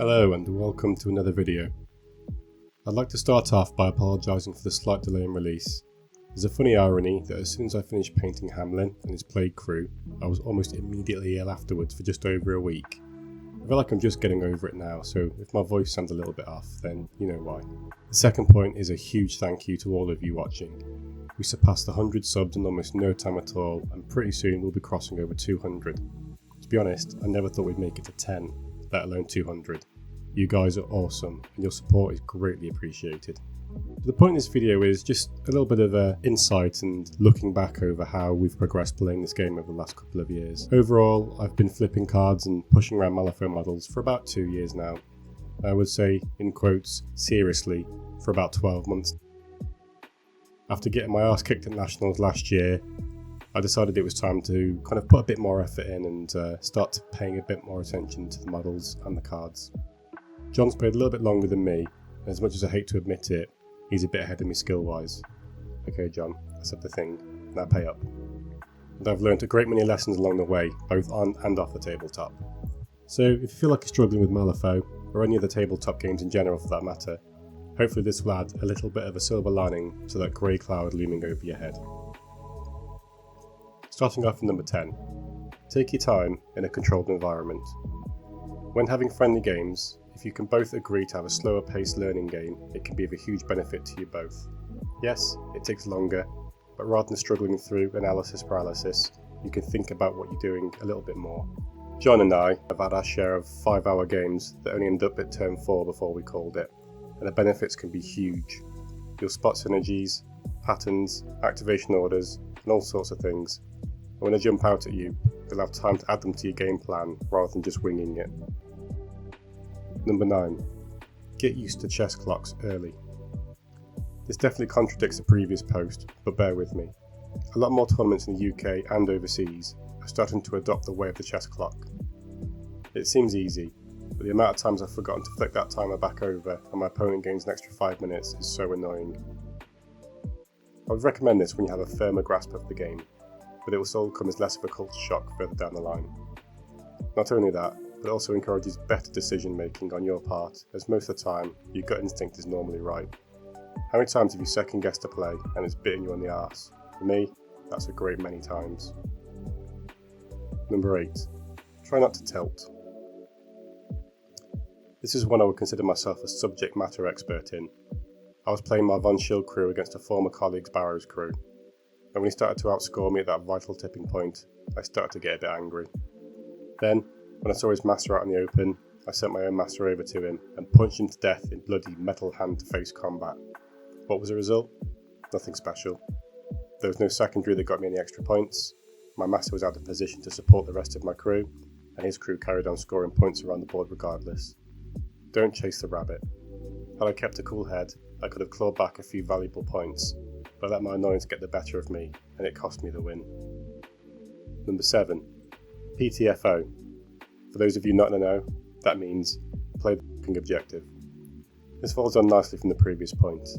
Hello and welcome to another video. I'd like to start off by apologising for the slight delay in release. There's a funny irony that as soon as I finished painting Hamlin and his plague crew, I was almost immediately ill afterwards for just over a week. I feel like I'm just getting over it now, so if my voice sounds a little bit off, then you know why. The second point is a huge thank you to all of you watching. We surpassed 100 subs in almost no time at all, and pretty soon we'll be crossing over 200. To be honest, I never thought we'd make it to 10, let alone 200. You guys are awesome, and your support is greatly appreciated. The point of this video is just a little bit of insight and looking back over how we've progressed playing this game over the last couple of years. Overall, I've been flipping cards and pushing around Malifaux models for about 2 years now. I would say, in quotes, seriously, for about 12 months. After getting my arse kicked at Nationals last year, I decided it was time to kind of put a bit more effort in and start paying a bit more attention to the models and the cards. John's played a little bit longer than me, and as much as I hate to admit it, he's a bit ahead of me skill-wise. Okay John, I said the thing, now pay up. And I've learnt a great many lessons along the way, both on and off the tabletop. So if you feel like you're struggling with Malifaux, or any other tabletop games in general for that matter, hopefully this will add a little bit of a silver lining to that grey cloud looming over your head. Starting off with number 10. Take your time in a controlled environment. When having friendly games, if you can both agree to have a slower paced learning game, it can be of a huge benefit to you both. Yes, it takes longer, but rather than struggling through analysis paralysis, you can think about what you're doing a little bit more. John and I have had our share of 5-hour games that only ended up at turn 4 before we called it, and the benefits can be huge. You'll spot synergies, patterns, activation orders, and all sorts of things. And when they jump out at you, you'll have time to add them to your game plan rather than just winging it. Number 9. Get used to chess clocks early. This definitely contradicts the previous post, but bear with me. A lot more tournaments in the UK and overseas are starting to adopt the way of the chess clock. It seems easy, but the amount of times I've forgotten to flick that timer back over and my opponent gains an extra 5 minutes is so annoying. I would recommend this when you have a firmer grasp of the game, but it will still come as less of a culture shock further down the line. Not only that, but it also encourages better decision making on your part, as most of the time, your gut instinct is normally right. How many times have you second guessed a play and it's bitten you on the arse? For me, that's a great many times. Number 8. Try not to tilt. This is one I would consider myself a subject matter expert in. I was playing my Von Schild crew against a former colleague's Barrows crew, and when he started to outscore me at that vital tipping point, I started to get a bit angry. Then, when I saw his master out in the open, I sent my own master over to him and punched him to death in bloody metal hand-to-face combat. What was the result? Nothing special. There was no secondary that got me any extra points, my master was out of position to support the rest of my crew, and his crew carried on scoring points around the board regardless. Don't chase the rabbit. Had I kept a cool head, I could have clawed back a few valuable points, but I let my annoyance get the better of me, and it cost me the win. Number 7. PTFO. For those of you not in the know, that means play the f***ing objective. This follows on nicely from the previous point.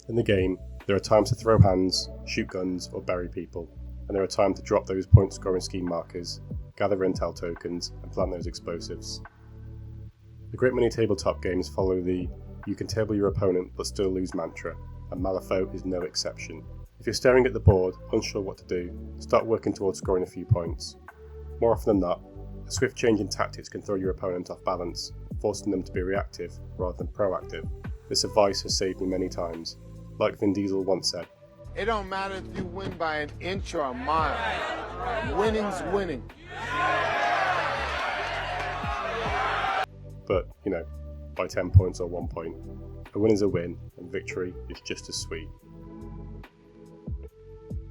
In the game, there are times to throw hands, shoot guns, or bury people, and there are times to drop those point scoring scheme markers, gather intel tokens, and plant those explosives. A great many tabletop games follow the "you can table your opponent but still lose" mantra, and Malifaux is no exception. If you're staring at the board, unsure what to do, start working towards scoring a few points. More often than not, a swift change in tactics can throw your opponent off balance, forcing them to be reactive rather than proactive. This advice has saved me many times. Like Vin Diesel once said, "It don't matter if you win by an inch or a mile. Winning's winning." But, by 10 points or 1 point. A win is a win, and victory is just as sweet.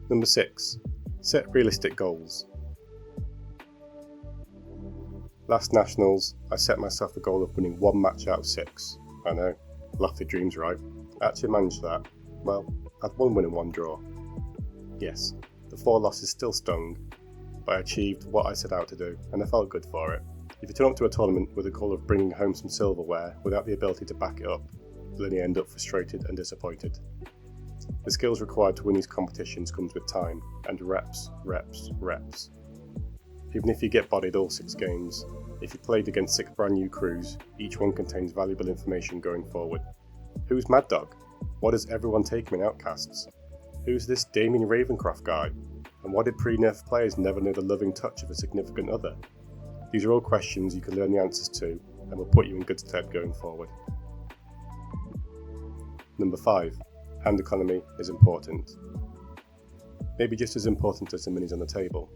Number 6. Set realistic goals. Last Nationals, I set myself a goal of winning 1 match out of 6. I know, lofty dreams, right? I actually managed that. Well, I had 1 win and 1 draw. Yes, the 4 losses still stung, but I achieved what I set out to do, and I felt good for it. If you turn up to a tournament with the goal of bringing home some silverware without the ability to back it up, you'll only end up frustrated and disappointed. The skills required to win these competitions comes with time, and reps. Even if you get bodied all 6 games, if you played against 6 brand new crews, each one contains valuable information going forward. Who's Mad Dog? What does everyone take him in Outcasts? Who's this Damien Ravencroft guy? And why did pre-nerf players never know the loving touch of a significant other? These are all questions you can learn the answers to and will put you in good stead going forward. Number 5. Hand economy is important. Maybe just as important as the minis on the table.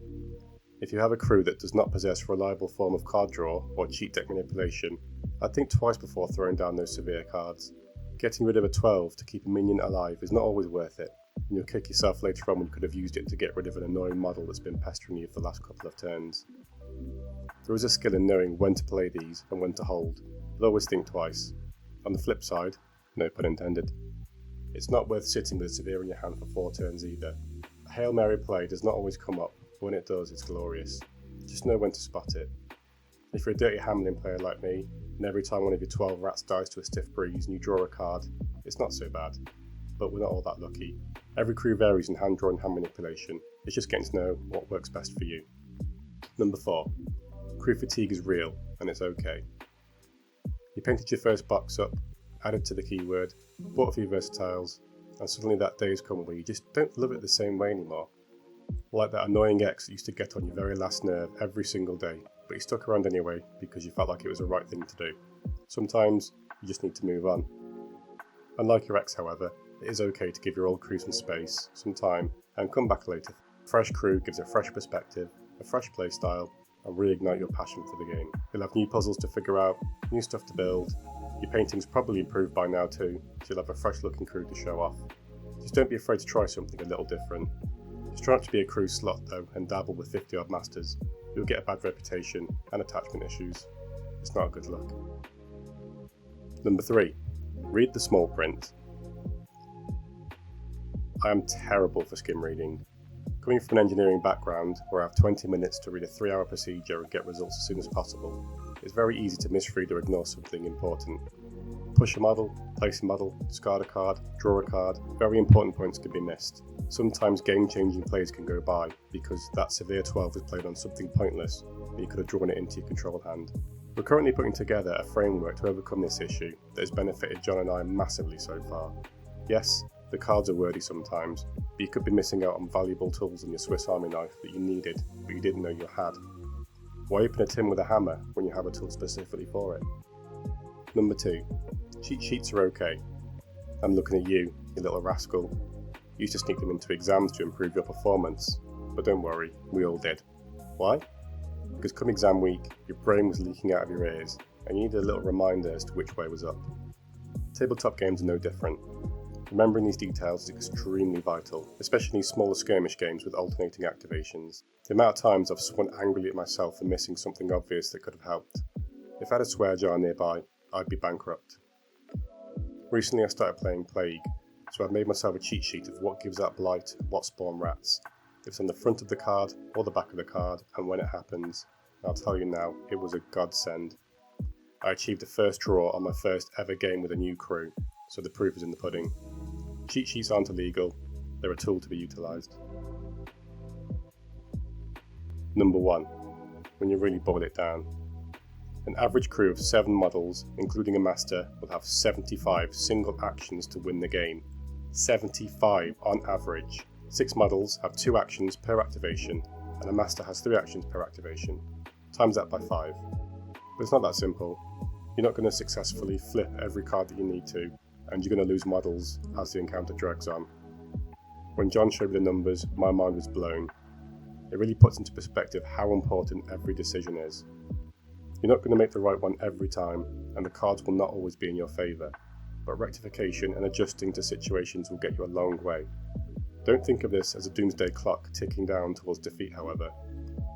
If you have a crew that does not possess a reliable form of card draw or cheat deck manipulation, I'd think twice before throwing down those severe cards. Getting rid of a 12 to keep a minion alive is not always worth it, and you'll kick yourself later on when you could have used it to get rid of an annoying model that's been pestering you for the last couple of turns. There is a skill in knowing when to play these and when to hold, but always think twice. On the flip side, no pun intended, it's not worth sitting with a severe in your hand for 4 turns either. A Hail Mary play does not always come up, but when it does, it's glorious. Just know when to spot it. If you're a dirty Hamlin player like me, and every time one of your 12 rats dies to a stiff breeze and you draw a card, it's not so bad. But we're not all that lucky. Every crew varies in hand draw and hand manipulation. It's just getting to know what works best for you. Number 4. Crew fatigue is real, and it's okay. You painted your first box up, added to the keyword, bought a few versatiles, and suddenly that day has come where you just don't love it the same way anymore. Like that annoying ex that used to get on your very last nerve every single day, but you stuck around anyway because you felt like it was the right thing to do. Sometimes you just need to move on. Unlike your ex, however, it is okay to give your old crew some space, some time, and come back later. A fresh crew gives a fresh perspective, a fresh playstyle, and reignite your passion for the game. You'll have new puzzles to figure out, new stuff to build. Your painting's probably improved by now too, so you'll have a fresh looking crew to show off. Just don't be afraid to try something a little different. Just try not to be a crew slot though and dabble with 50 odd masters. You'll get a bad reputation and attachment issues. It's not a good look. Number 3. Read the small print. I am terrible for skim reading. Coming from an engineering background where I have 20 minutes to read a 3-hour procedure and get results as soon as possible, it's very easy to misread or ignore something important. Push a model, place a model, discard a card, draw a card, very important points can be missed. Sometimes game-changing plays can go by because that severe 12 was played on something pointless and you could have drawn it into your control hand. We're currently putting together a framework to overcome this issue that has benefited John and I massively so far. Yes, the cards are wordy sometimes, but you could be missing out on valuable tools in your Swiss Army knife that you needed, but you didn't know you had. Why open a tin with a hammer when you have a tool specifically for it? Number 2. Cheat sheets are okay. I'm looking at you, you little rascal. You used to sneak them into exams to improve your performance, but don't worry, we all did. Why? Because come exam week, your brain was leaking out of your ears, and you needed a little reminder as to which way was up. Tabletop games are no different. Remembering these details is extremely vital, especially in these smaller skirmish games with alternating activations. The amount of times I've sworn angrily at myself for missing something obvious that could have helped. If I had a swear jar nearby, I'd be bankrupt. Recently I started playing Plague, so I've made myself a cheat sheet of what gives out blight and what spawn rats. It's on the front of the card or the back of the card and when it happens. I'll tell you now, it was a godsend. I achieved a first draw on my first ever game with a new crew, so the proof is in the pudding. Cheat sheets aren't illegal, they're a tool to be utilised. Number 1. When you really boil it down. An average crew of 7 models, including a master, will have 75 single actions to win the game. 75 on average. 6 models have 2 actions per activation, and a master has 3 actions per activation. Times that by 5. But it's not that simple. You're not going to successfully flip every card that you need to, and you're going to lose models as the encounter drags on. When John showed me the numbers, my mind was blown. It really puts into perspective how important every decision is. You're not going to make the right one every time, and the cards will not always be in your favour, but rectification and adjusting to situations will get you a long way. Don't think of this as a doomsday clock ticking down towards defeat, however.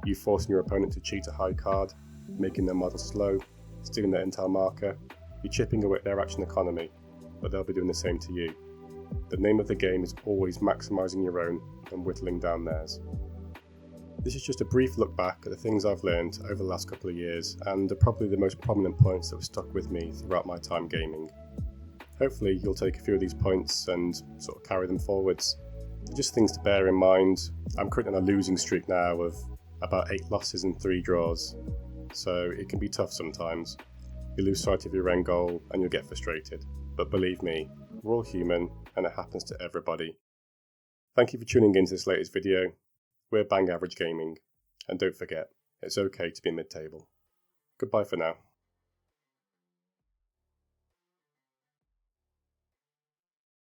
You forcing your opponent to cheat a high card, making their model slow, stealing their intel marker, you're chipping away at their action economy, but they'll be doing the same to you. The name of the game is always maximising your own and whittling down theirs. This is just a brief look back at the things I've learned over the last couple of years, and are probably the most prominent points that have stuck with me throughout my time gaming. Hopefully you'll take a few of these points and sort of carry them forwards. Just things to bear in mind. I'm currently on a losing streak now of about 8 losses and 3 draws, so it can be tough sometimes. You lose sight of your end goal and you'll get frustrated, but believe me, we're all human and it happens to everybody. Thank you for tuning in to this latest video. We're Bang Average Gaming, and don't forget, it's okay to be mid-table. Goodbye for now.